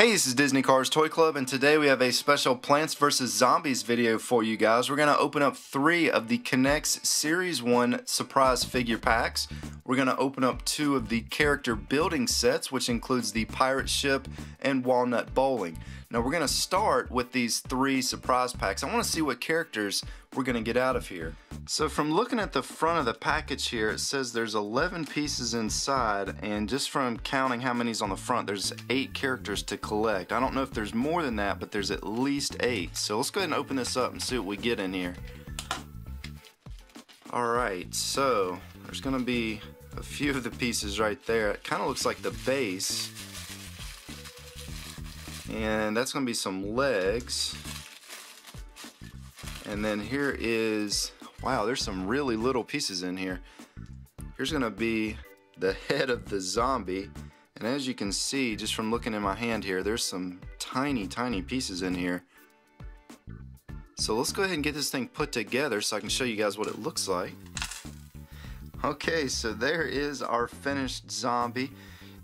Hey, this is Disney Cars Toy Club, and today we have a special Plants vs Zombies video for you guys. We're going to open up 3 of the Knex Series 1 surprise figure packs. We're going to open up 2 of the character building sets, which includes the pirate ship and walnut bowling. Now we're going to start with these 3 surprise packs. I want to see what characters we're going to get out of here. So from looking at the front of the package here, it says there's 11 pieces inside, and just from counting how many's on the front, there's 8 characters to collect. I don't know if there's more than that, but there's at least 8. So let's go ahead and open this up and see what we get in here. Alright, so there's going to be a few of the pieces right there. It kind of looks like the base. And that's going to be some legs. And then here is, wow, there's some really little pieces in here. Here's going to be the head of the zombie. And as you can see, just from looking in my hand here, there's some tiny, tiny pieces in here. So let's go ahead and get this thing put together so I can show you guys what it looks like. Okay, so there is our finished zombie.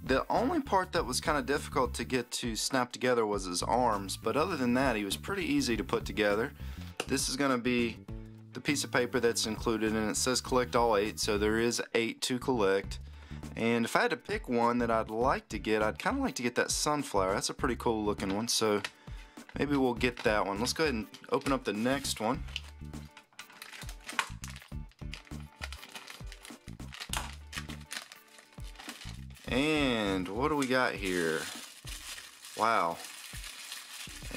The only part that was kind of difficult to get to snap together was his arms, but other than that, he was pretty easy to put together. This is going to be the piece of paper that's included, and it says collect all 8, so there is 8 to collect. And if I had to pick one that I'd like to get, I'd kind of like to get that sunflower. That's a pretty cool looking one, so maybe we'll get that one. Let's go ahead and open up the next one. And what do we got here? Wow.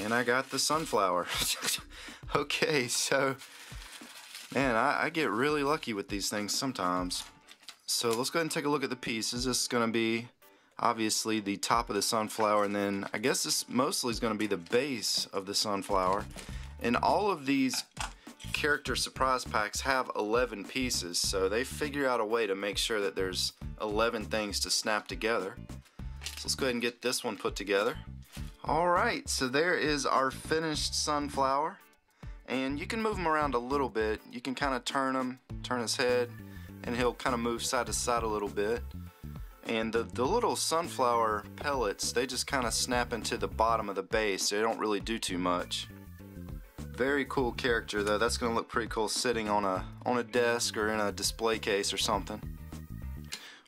And I got the sunflower. Okay, so man, I get really lucky with these things sometimes. So let's go ahead and take a look at the pieces. This is going to be obviously the top of the sunflower, and then I guess this mostly is going to be the base of the sunflower. And all of these character surprise packs have 11 pieces, so they figure out a way to make sure that there's 11 things to snap together. So let's go ahead and get this one put together. Alright, so there is our finished sunflower, and you can move him around a little bit. You can kind of turn his head, and he'll kind of move side to side a little bit. And the little sunflower pellets, they just kind of snap into the bottom of the base. They don't really do too much. Very cool character though. That's going to look pretty cool sitting on a desk or in a display case or something.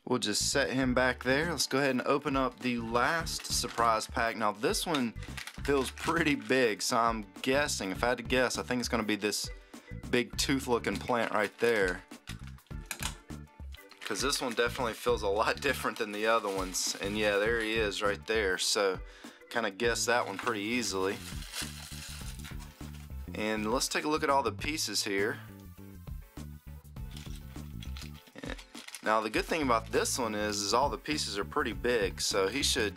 We'll just set him back there. Let's go ahead and open up the last surprise pack. Now this one feels pretty big, so I'm guessing, if I had to guess, I think it's going to be this big tooth looking plant right there. Because this one definitely feels a lot different than the other ones. And yeah, there he is right there. So kind of guessed that one pretty easily. And let's take a look at all the pieces here. Now the good thing about this one is all the pieces are pretty big, so he should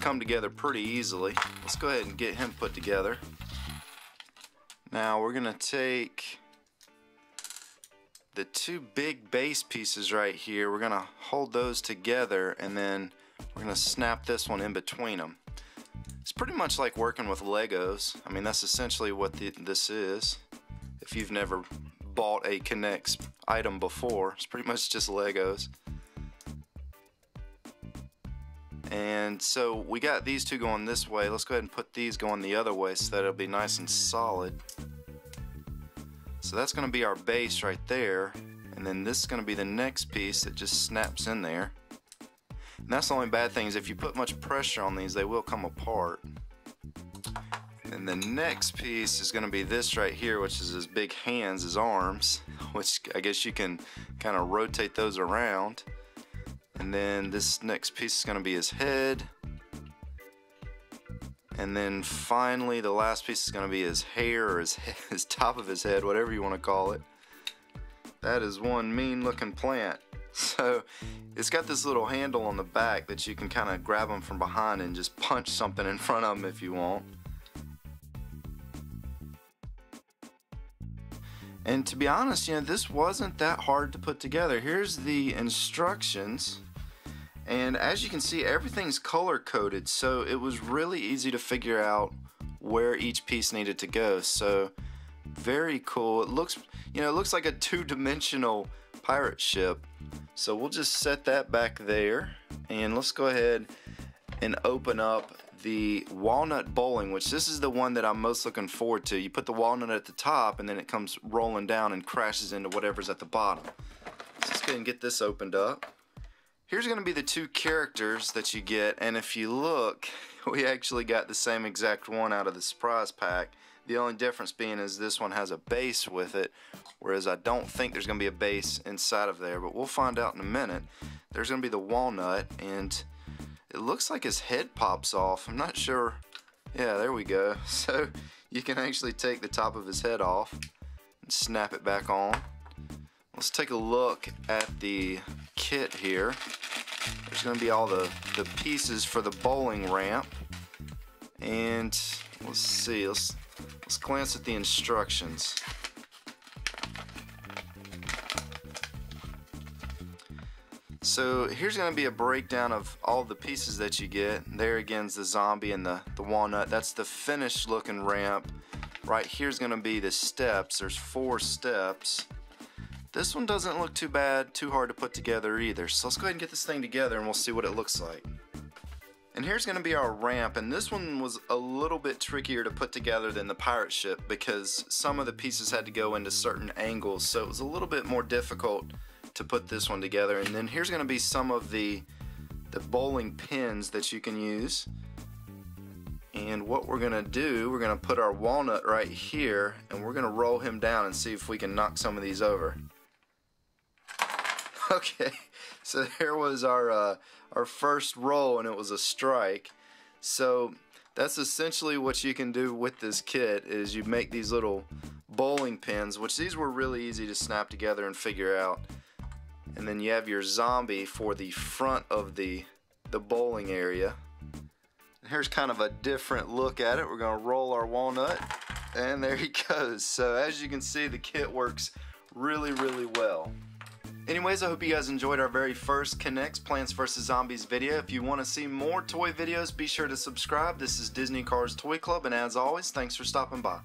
come together pretty easily. Let's go ahead and get him put together. Now we're gonna take the 2 big base pieces right here. We're gonna hold those together, and then we're gonna snap this one in between them. It's pretty much like working with Legos. I mean, that's essentially what this is. If you've never bought a Knex item before, it's pretty much just Legos. And so we got these 2 going this way. Let's go ahead and put these going the other way so that it'll be nice and solid. So that's going to be our base right there. And then this is going to be the next piece that just snaps in there. And that's the only bad thing, is if you put much pressure on these, they will come apart. And the next piece is going to be this right here, which is his big hands, his arms, which I guess you can kind of rotate those around. And then this next piece is going to be his head. And then finally the last piece is going to be his hair, or his top of his head, whatever you want to call it. That is one mean looking plant. So it's got this little handle on the back that you can kind of grab them from behind and just punch something in front of them if you want. And to be honest, you know, this wasn't that hard to put together. Here's the instructions, and as you can see, everything's color coded, so it was really easy to figure out where each piece needed to go. So very cool. It looks, you know, it looks like a 2-dimensional pirate ship. So we'll just set that back there, and let's go ahead and open up the walnut bowling, which this is the one that I'm most looking forward to. You put the walnut at the top and then it comes rolling down and crashes into whatever's at the bottom. So let's go ahead and get this opened up. Here's going to be the two characters that you get, and if you look, we actually got the same exact one out of the surprise pack. The only difference being is this one has a base with it, whereas I don't think there's going to be a base inside of there, but we'll find out in a minute. There's going to be the walnut, and it looks like his head pops off. I'm not sure. Yeah, there we go. So you can actually take the top of his head off and snap it back on. Let's take a look at the kit here. There's going to be all the pieces for the bowling ramp. And let's see. Let's glance at the instructions. So here's going to be a breakdown of all the pieces that you get. There again is the zombie and the walnut. That's the finished looking ramp. Right here's going to be the steps. There's 4 steps. This one doesn't look too bad, too hard to put together either. So let's go ahead and get this thing together and we'll see what it looks like. And here's going to be our ramp, and this one was a little bit trickier to put together than the pirate ship because some of the pieces had to go into certain angles, so it was a little bit more difficult to put this one together. And then here's going to be some of the bowling pins that you can use. And what we're going to do, we're going to put our walnut right here and we're going to roll him down and see if we can knock some of these over. Okay, so there was our first roll, and it was a strike. So that's essentially what you can do with this kit, is you make these little bowling pins, which these were really easy to snap together and figure out. And then you have your zombie for the front of the bowling area. Here's kind of a different look at it. We're going to roll our walnut, and there he goes. So as you can see, the kit works really, really well. Anyways, I hope you guys enjoyed our very first Knex Plants vs Zombies video. If you want to see more toy videos, be sure to subscribe. This is Disney Cars Toy Club, and as always, thanks for stopping by.